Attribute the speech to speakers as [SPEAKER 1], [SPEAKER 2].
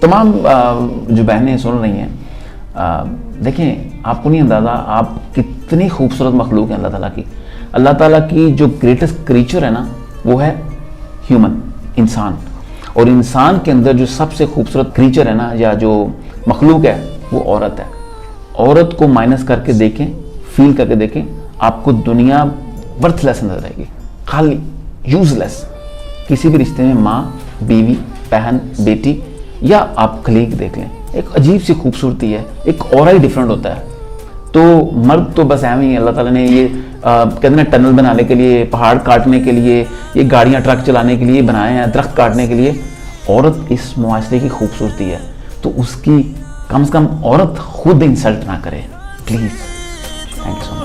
[SPEAKER 1] تمام جو بہنیں سن رہی ہیں، دیکھیں آپ کو نہیں اندازہ آپ کتنی خوبصورت مخلوق ہیں اللہ تعالیٰ کی جو گریٹسٹ کریچر ہے نا وہ ہے ہیومن، انسان. اور انسان کے اندر جو سب سے خوبصورت کریچر ہے نا یا جو مخلوق ہے وہ عورت ہے. عورت کو مائنس کر کے دیکھیں، فیل کر کے دیکھیں، آپ کو دنیا ورتھ لیس نظر آئے گی، خالی یوز لیس. کسی بھی رشتے میں ماں، بیوی، بہن، بیٹی یا آپ کلیگ دیکھ لیں، ایک عجیب سی خوبصورتی ہے، ایک اورا ہی ڈیفرنٹ ہوتا ہے. تو مرد تو بس ایویں ہی اللہ تعالیٰ نے یہ کہتے ہیں ٹنل بنانے کے لیے، پہاڑ کاٹنے کے لیے، یہ گاڑیاں ٹرک چلانے کے لیے بنائے ہیں، درخت کاٹنے کے لیے. عورت اس معاشرے کی خوبصورتی ہے، تو اس کی کم سے کم عورت خود انسلٹ نہ کرے please. Thank you so much.